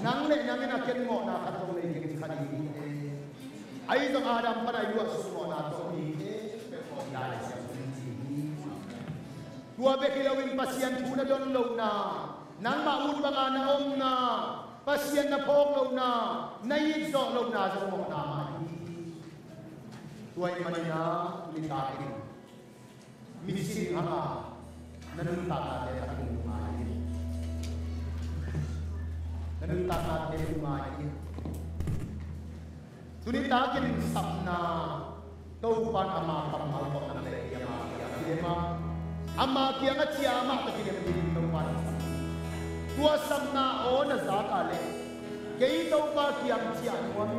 nang le nang na ken mo na ka tong le kin khani ai dong adam pa na yu su mo na to ni ya le sa tua be kilawin pasien thuna don lo na nang ma un ba na om na pasien na phok lo na nai zo lo na zo mo na ma tuai manina ni ta ki mi sin ha nanun ta ta de ta ku ma ni nanun ta ta de ma ni tunita kin sapna to pan ama kam mal ko na le ya ma ama kia nga chia ma ta ki de mi to pan tua samna o na za ka le kei to pa kiam chia nuam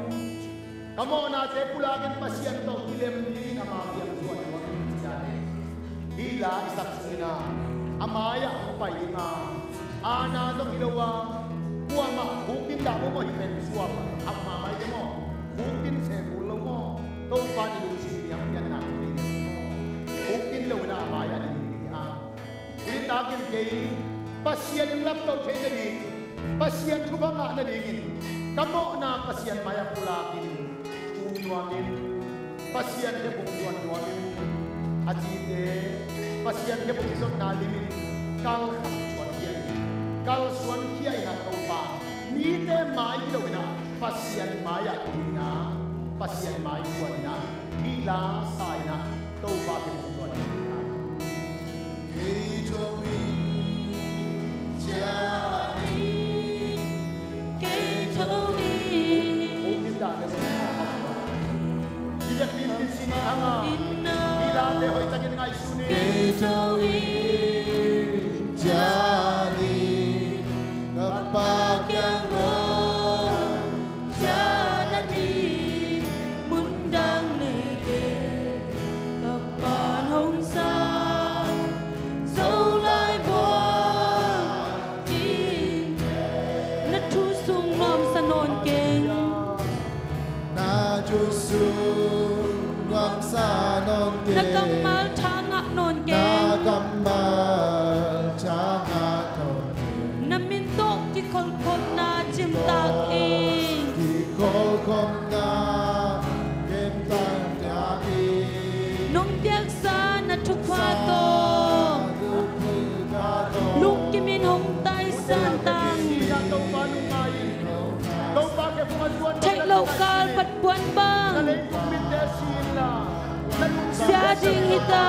kamo na te pulagin pasien to kilem ni na ma kiam tuan nuam chia le ila isak sina amaya pa ina ana do kilawa kuama buktin da mo mo himen suam amma mai de mo buktin se bulo mo to pa ni lu si yang yan na ni buktin lo na amaya ni ini takin kei pasien lap to the ni pasien thuba nga na dingin kamo na pasien maya pulakin tunuamin pasien de buktuan tuamin atite pasien de buktuan na limin kal khat kiai kal suan kiai na to pa ni te mai lo na pasien maya ina pasien mai tuan na ila sai na to pa ke tuan Nakamal changa non ke naminto ki kol kol na chim tak in nong tiak sa na thukwa to luk ki min hong tai san tang thai lokal pat puan bang sia ding hita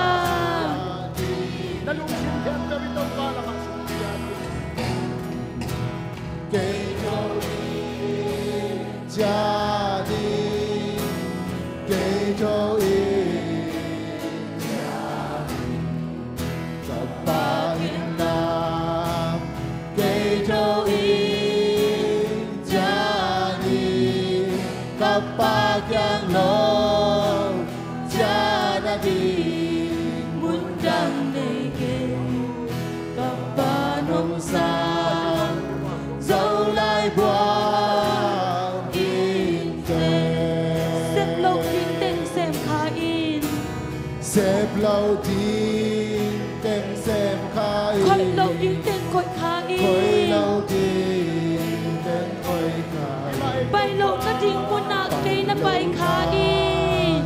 Xếp lâu tin tem xem khai khôi lâu tin tem khôi khai khôi lâu tin tem khôi khai bay lộ na tin quân na cây na bay khai tin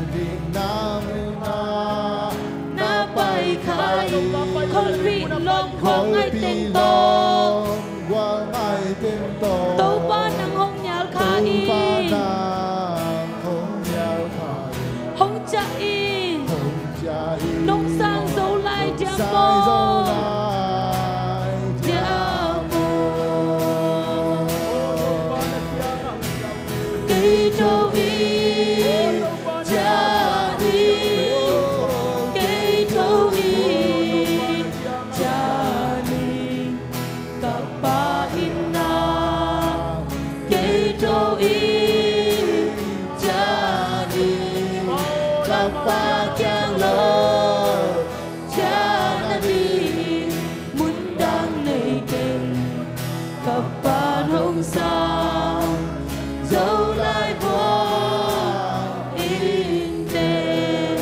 na bay khai khôi vị long quang ai tên to quang ai tên to tàu ba nang hong nhal khai hong cha in nông sang dấu lại diam mô cây trâu in cha đi cây trâu in cha đi cặp ba in na cây trâu in cha đi cặp ba chàng lỡ cha na đi muốn đang này kề cặp ba hồng sao dấu lại qua in đê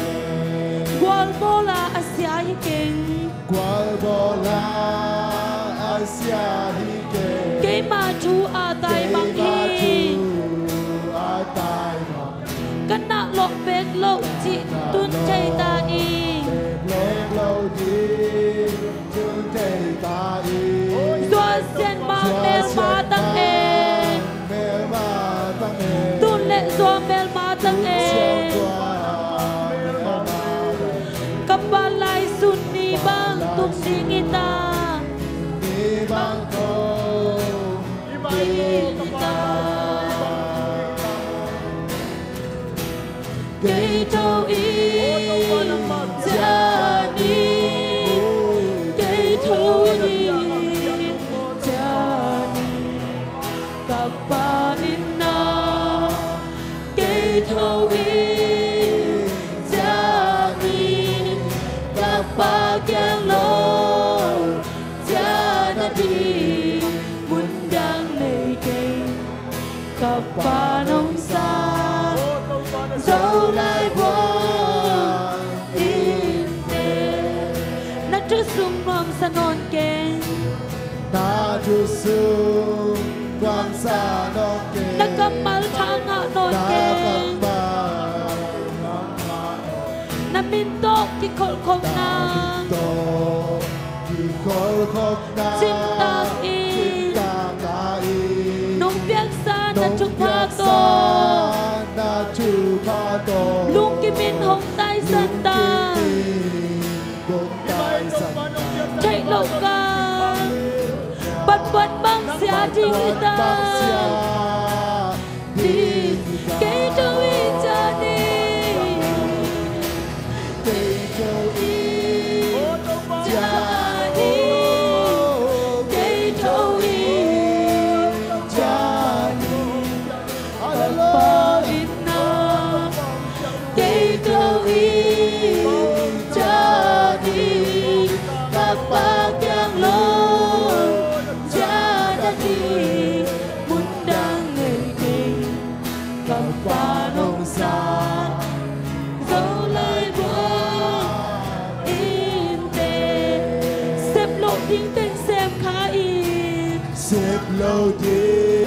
qual bola asia hi keng qual bola asia hi keng ke ma chu a tai ma ta cây thâu y cha đi cây thâu y cha đi kappa inna cây thâu y cha đi kappa kiang lo cha na đi muốn đang lệ cây kappa nông sa dẫu lại buồn in đêm na chú sung nom sa non keng na chú sung quang sa non keng na kamal thang a non keng na mintok ki khol khom na chim tak in nong piak sa na chung pha to lung kim min hong tai san ta chạy lộ ca bật bật băng xia đi ta đi cây trâu y cha đi cây trâu y cha đi cây trâu y cha đi Kappa inna cây trâu y cha đi Kappa kiang lo cha đã đi muốn đang ngày kinh Kappa nông sa dẫu lại buồn in tên xếp lộ tiếng tên xem khá in xếp lâu đi